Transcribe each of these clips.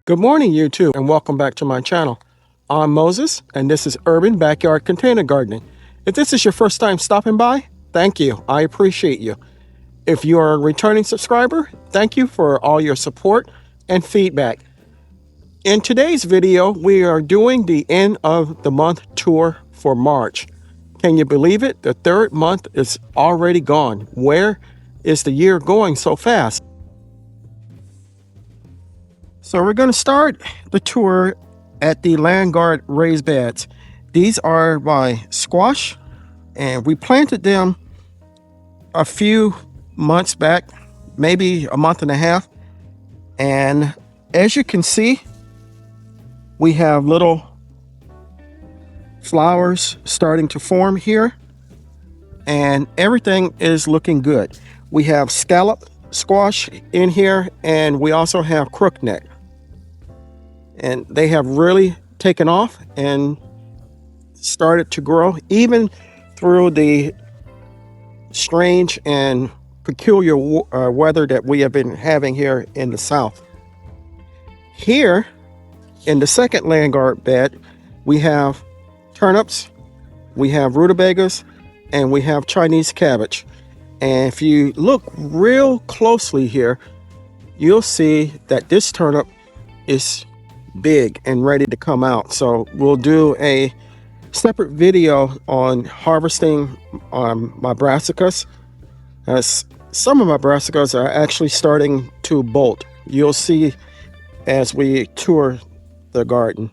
Good morning, YouTube, and welcome back to my channel. I'm Moses, and this is Urban Backyard Container Gardening. If this is your first time stopping by, thank you. I appreciate you. If you are a returning subscriber, thank you for all your support and feedback. In today's video, we are doing the end of the month tour for March. Can you believe it? The third month is already gone. Where is the year going so fast? So we're going to start the tour at the Land Guard raised beds. These are my squash, and we planted them a few months back, maybe a month and a half. And as you can see, we have little flowers starting to form here, and everything is looking good. We have scallop squash in here, and we also have crookneck. And they have really taken off and started to grow, even through the strange and peculiar weather that we have been having here in the south. Here in the second land guard bed, we have turnips, we have rutabagas, and we have Chinese cabbage. And if you look real closely here, you'll see that this turnip is big and ready to come out. So we'll do a separate video on harvesting my brassicas, as some of my brassicas are actually starting to bolt. You'll see as we tour the garden.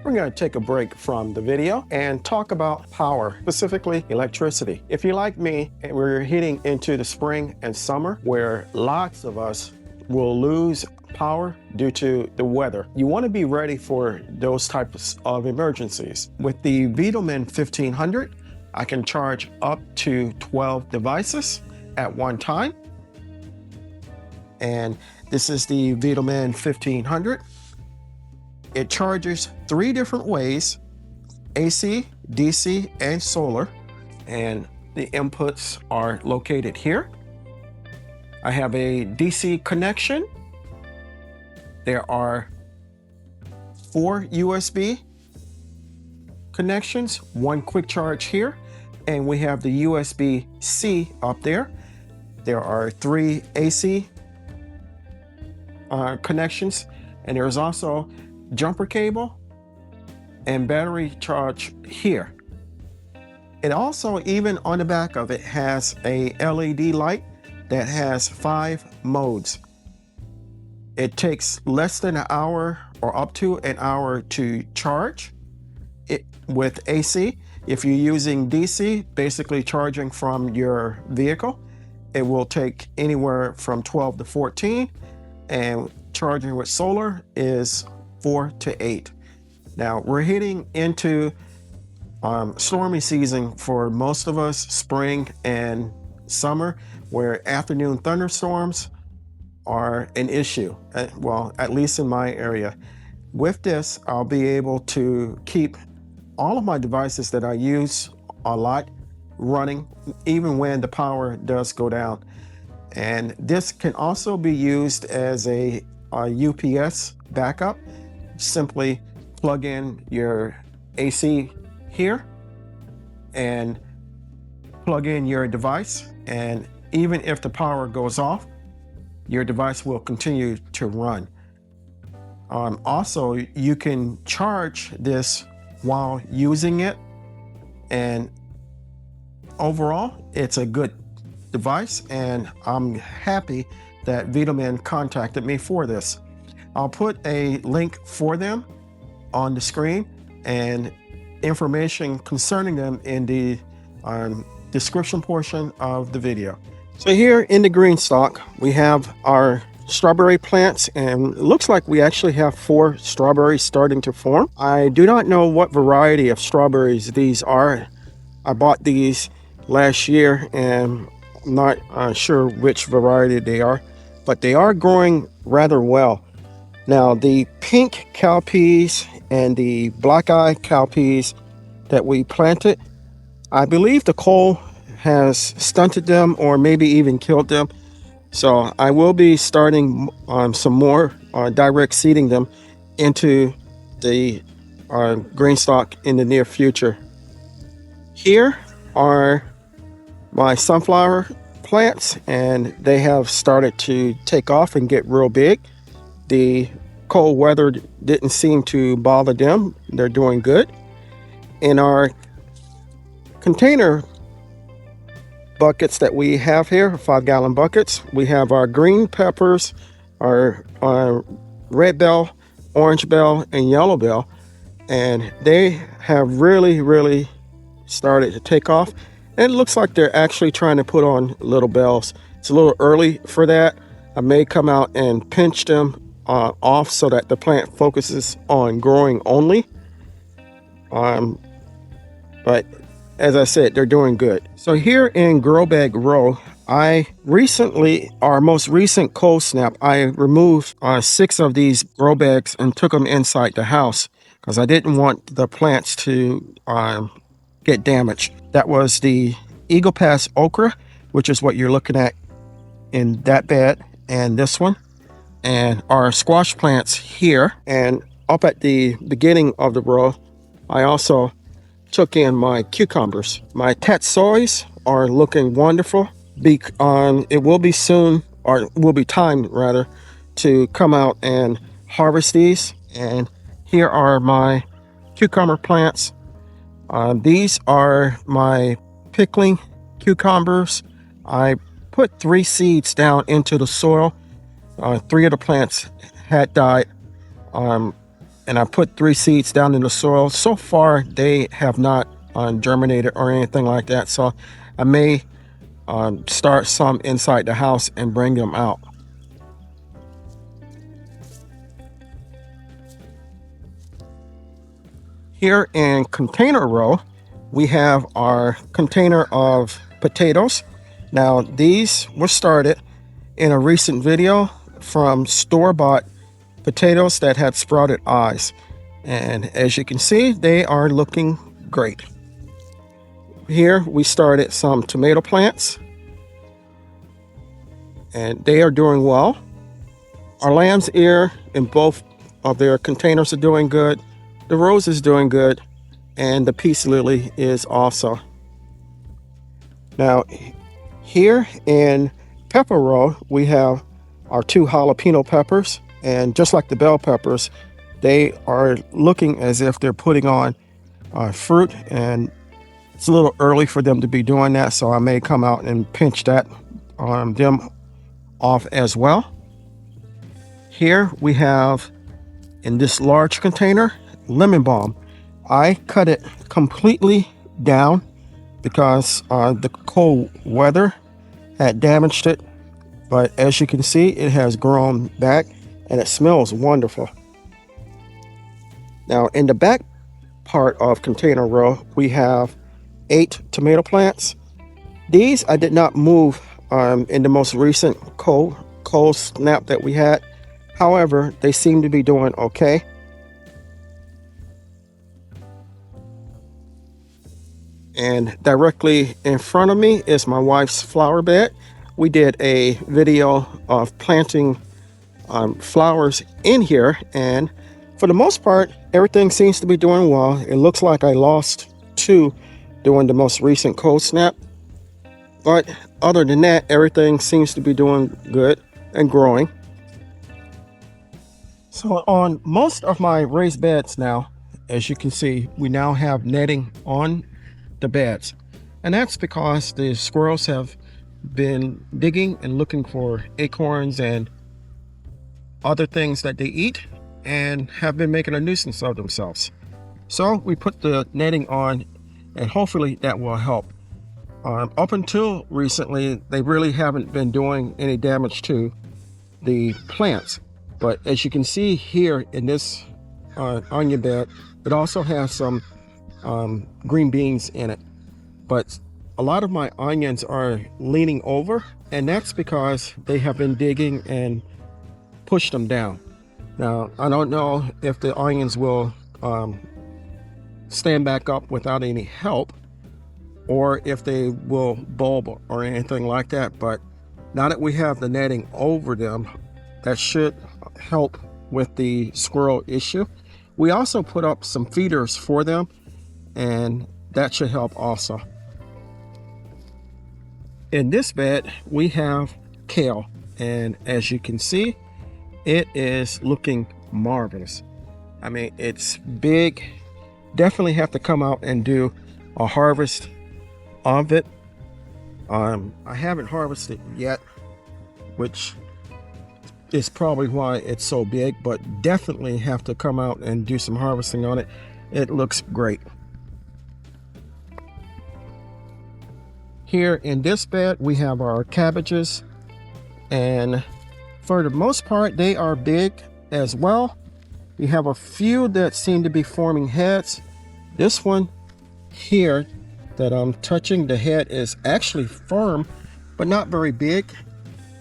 We're going to take a break from the video and talk about power, specifically electricity. If you're like me, we're heading into the spring and summer where lots of us will lose power due to the weather. You want to be ready for those types of emergencies. With the Vitomin 1500, I can charge up to 12 devices at one time. And this is the Vitomin 1500. It charges 3 different ways: AC, DC, and solar. And the inputs are located here. I have a DC connection. There are 4 USB connections, 1 quick charge here, and we have the USB-C up there. There are 3 AC connections, and there's also jumper cable and battery charge here. It also, even on the back of it, has a LED light that has 5 modes. It takes less than an hour or up to an hour to charge it with AC. If you're using DC, basically charging from your vehicle, it will take anywhere from 12 to 14, and charging with solar is 4 to 8. Now we're heading into stormy season for most of us, spring and summer, where afternoon thunderstorms are an issue, well, at least in my area. With this, I'll be able to keep all of my devices that I use a lot running, even when the power does go down. And this can also be used as a UPS backup. Simply plug in your AC here and plug in your device, and even if the power goes off, your device will continue to run. Also, you can charge this while using it, and overall, it's a good device, and I'm happy that Vitomin contacted me for this. I'll put a link for them on the screen and information concerning them in the description portion of the video. So here in the green stock, we have our strawberry plants, and it looks like we actually have 4 strawberries starting to form. I do not know what variety of strawberries these are. I bought these last year, and I'm not sure which variety they are, but they are growing rather well. Now the pink cowpeas and the black eye cowpeas that we planted, I believe the cold has stunted them or maybe even killed them. So I will be starting some more direct seeding them into the green stock in the near future. Here are my sunflower plants, and they have started to take off and get real big. The cold weather didn't seem to bother them. They're doing good. In our container buckets that we have here, 5-gallon buckets, we have our green peppers, our red bell, orange bell, and yellow bell, and they have really started to take off. And it looks like they're actually trying to put on little bells. It's a little early for that. I may come out and pinch them off so that the plant focuses on growing only. But as I said, they're doing good. So here in grow bag row, our most recent cold snap, I removed 6 of these grow bags and took them inside the house because I didn't want the plants to get damaged. That was the Eagle Pass okra, which is what you're looking at in that bed, and this one, and our squash plants here. And up at the beginning of the row, I also took in my cucumbers. My tatsois are looking wonderful. It will be soon, or will be time rather, to come out and harvest these. And here are my cucumber plants. These are my pickling cucumbers. I put 3 seeds down into the soil. 3 of the plants had died, and I put 3 seeds down in the soil. So far, they have not germinated or anything like that. So I may start some inside the house and bring them out. Here in container row, we have our container of potatoes. Now, these were started in a recent video from store-bought potatoes that had sprouted eyes. And as you can see, they are looking great. Here we started some tomato plants, and they are doing well. Our lamb's ear in both of their containers are doing good. The rose is doing good, and the peace lily is also. Now, here in pepper row, we have our 2 jalapeno peppers, and just like the bell peppers, they are looking as if they're putting on fruit, and it's a little early for them to be doing that, so I may come out and pinch them off as well. Here we have, in this large container, lemon balm. I cut it completely down because the cold weather had damaged it, but as you can see, it has grown back and it smells wonderful. Now, in the back part of container row, we have 8 tomato plants. These I did not move in the most recent cold snap that we had. However, they seem to be doing okay. And directly in front of me is my wife's flower bed. We did a video of planting flowers in here, and for the most part, everything seems to be doing well. It looks like I lost 2 during the most recent cold snap, but other than that, everything seems to be doing good and growing. So on most of my raised beds now, as you can see, we now have netting on the beds, and that's because the squirrels have been digging and looking for acorns and other things that they eat and have been making a nuisance of themselves. So we put the netting on, and hopefully that will help. Up until recently, they really haven't been doing any damage to the plants, but as you can see here in this onion bed, it also has some green beans in it, but a lot of my onions are leaning over, and that's because they have been digging and pushed them down. Now, I don't know if the onions will stand back up without any help, or if they will bulb or anything like that, but now that we have the netting over them, that should help with the squirrel issue. We also put up some feeders for them, and that should help also. In this bed, we have kale, and as you can see, it is looking marvelous. I mean, it's big. Definitely have to come out and do a harvest of it. I haven't harvested yet, which is probably why it's so big, but definitely have to come out and do some harvesting on it. It looks great. Here in this bed, we have our cabbages, and for the most part, they are big as well. We have a few that seem to be forming heads. This one here that I'm touching, the head is actually firm, but not very big.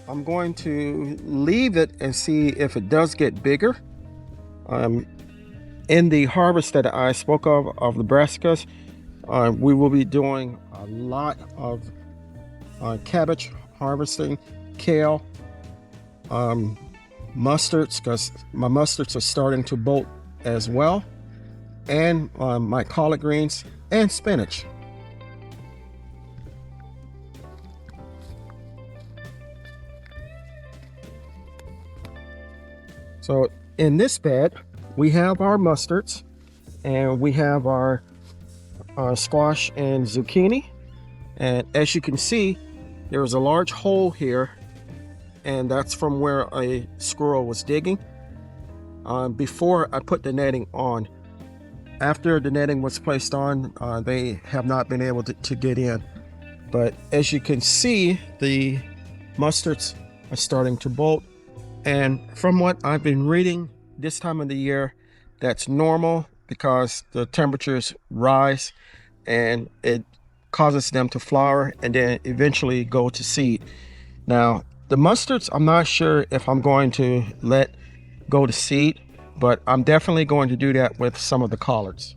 I'm going to leave it and see if it does get bigger. In the harvest that I spoke of the brassicas, we will be doing a lot of cabbage harvesting, kale, mustards, because my mustards are starting to bolt as well, and my collard greens and spinach. So in this bed, we have our mustards, and we have our squash and zucchini. And as you can see, there is a large hole here, and that's from where a squirrel was digging before I put the netting on. After the netting was placed on, they have not been able to get in. But as you can see, the mustards are starting to bolt. And from what I've been reading this time of the year, that's normal because the temperatures rise and it causes them to flower and then eventually go to seed. Now, the mustards, I'm not sure if I'm going to let go to seed, but I'm definitely going to do that with some of the collards.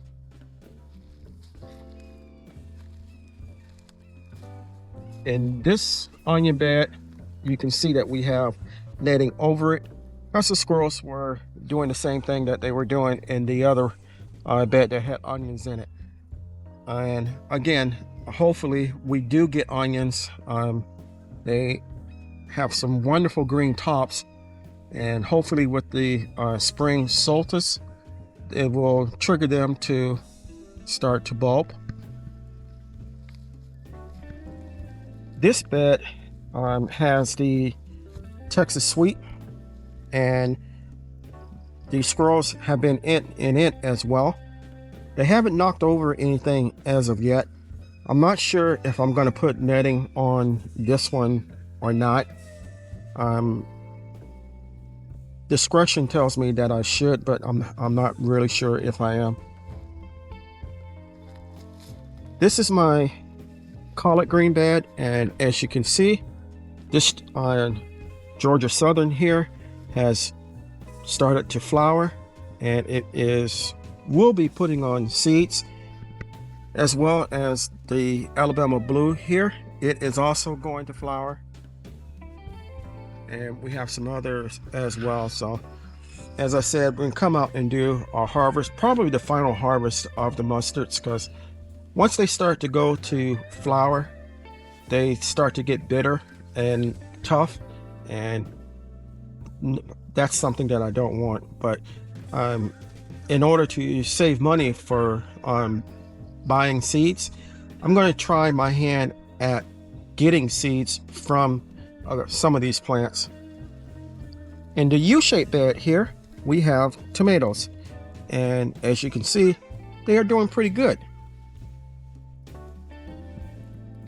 In this onion bed, you can see that we have netting over it. Because the squirrels were doing the same thing that they were doing in the other bed that had onions in it. And again, hopefully we do get onions. They have some wonderful green tops, and hopefully with the spring solstice, it will trigger them to start to bulb. This bed has the Texas sweet, and the squirrels have been in it as well. They haven't knocked over anything as of yet. I'm not sure if I'm going to put netting on this one or not. Discretion tells me that I should, but I'm not really sure if I am. This is my collard green bed, and as you can see, this Georgia Southern here has started to flower, and will be putting on seeds, as well as the Alabama Blue here. It is also going to flower, and we have some others as well. So as I said, we're gonna come out and do our harvest, probably the final harvest of the mustards, because once they start to go to flower, they start to get bitter and tough, and that's something that I don't want. But in order to save money for buying seeds, I'm going to try my hand at getting seeds from some of these plants. In the U-shaped bed here, we have tomatoes, and as you can see, they are doing pretty good.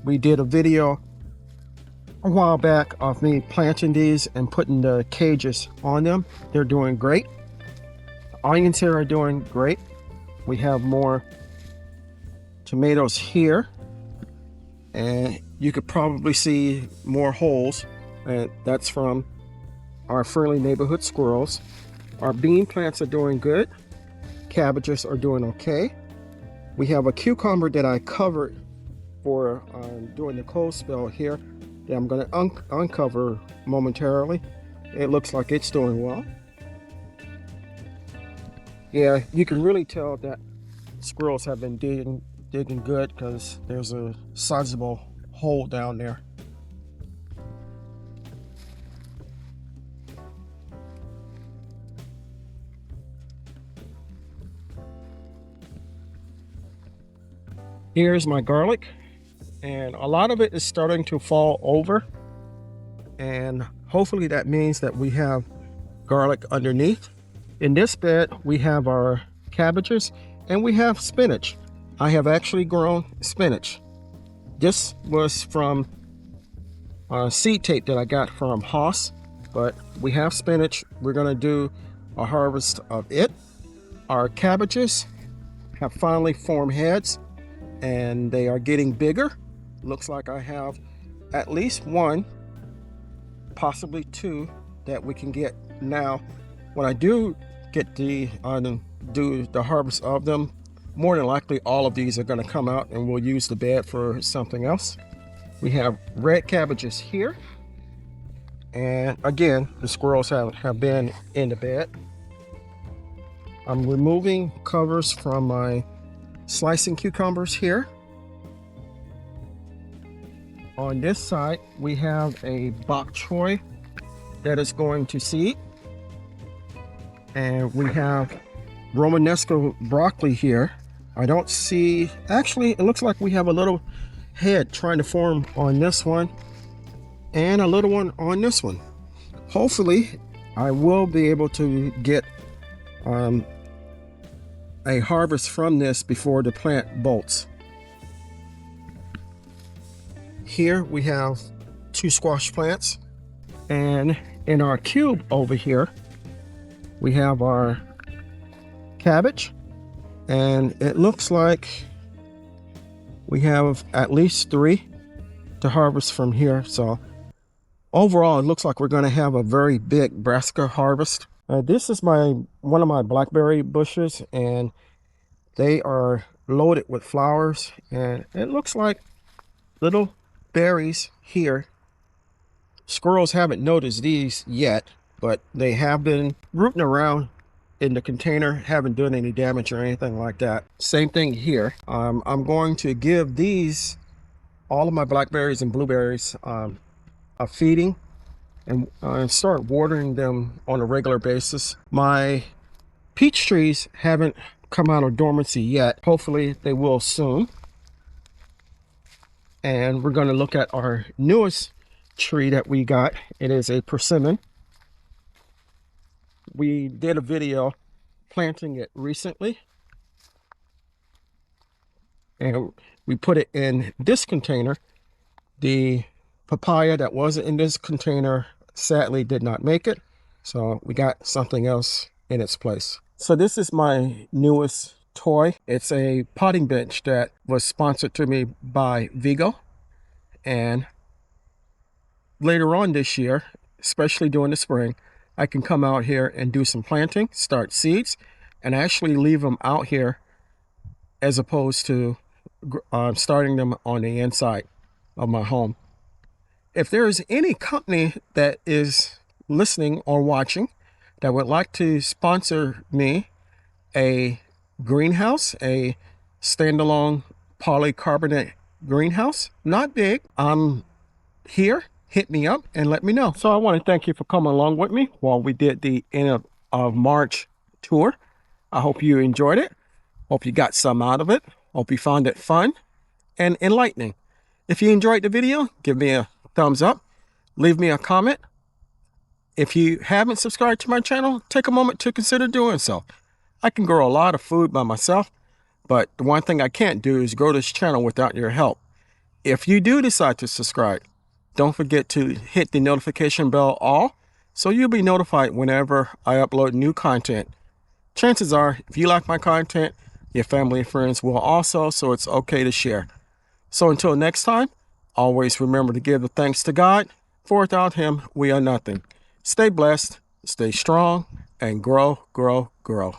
We did a video a while back of me planting these and putting the cages on them. They're doing great. Onions here are doing great. We have more tomatoes here, and you could probably see more holes, and that's from our friendly neighborhood squirrels. Our bean plants are doing good. Cabbages are doing okay. We have a cucumber that I covered for during the cold spell here that I'm going to uncover momentarily. It looks like it's doing well. Yeah, you can really tell that squirrels have been digging good because there's a sizable hole down there. Here's my garlic, and a lot of it is starting to fall over, and hopefully that means that we have garlic underneath. In this bed we have our cabbages and we have spinach. I have actually grown spinach. This was from seed tape that I got from Haas, but we have spinach. We're gonna do a harvest of it. Our cabbages have finally formed heads and they are getting bigger. Looks like I have at least one, possibly two, that we can get now. When I do get do the harvest of them, more than likely all of these are going to come out and we'll use the bed for something else. We have red cabbages here, and again the squirrels have been in the bed. I'm removing covers from my slicing cucumbers here. On this side we have a bok choy that is going to seed, and we have Romanesco broccoli here. I don't see, actually it looks like we have a little head trying to form on this one and a little one on this one. Hopefully I will be able to get a harvest from this before the plant bolts. Here we have two squash plants, and in our cube over here we have our cabbage, and it looks like we have at least 3 to harvest from here. So overall it looks like we're going to have a very big brassica harvest. This is one of my blackberry bushes, and they are loaded with flowers, and it looks like little berries here. Squirrels haven't noticed these yet, but they have been rooting around in the container, haven't done any damage or anything like that. Same thing here. I'm going to give these, all of my blackberries and blueberries, a feeding and start watering them on a regular basis. My peach trees haven't come out of dormancy yet. Hopefully they will soon. And we're going to look at our newest tree that we got. It is a persimmon. We did a video planting it recently, and we put it in this container. The papaya that wasn't in this container sadly did not make it, so we got something else in its place. So this is my newest toy. It's a potting bench that was sponsored to me by Vigo, and later on this year, especially during the spring, I can come out here and do some planting, start seeds, and actually leave them out here as opposed to starting them on the inside of my home. If there is any company that is listening or watching that would like to sponsor me a greenhouse, a standalone polycarbonate greenhouse, not big, I'm here. Hit me up and let me know. So I want to thank you for coming along with me while we did the end of March tour. I hope you enjoyed it. Hope you got some out of it. Hope you found it fun and enlightening. If you enjoyed the video, give me a thumbs up. Leave me a comment. If you haven't subscribed to my channel, take a moment to consider doing so. I can grow a lot of food by myself, but the one thing I can't do is grow this channel without your help. If you do decide to subscribe, don't forget to hit the notification bell all, so you'll be notified whenever I upload new content. Chances are, if you like my content, your family and friends will also, so it's okay to share. So until next time, always remember to give the thanks to God, for without Him, we are nothing. Stay blessed, stay strong, and grow, grow, grow.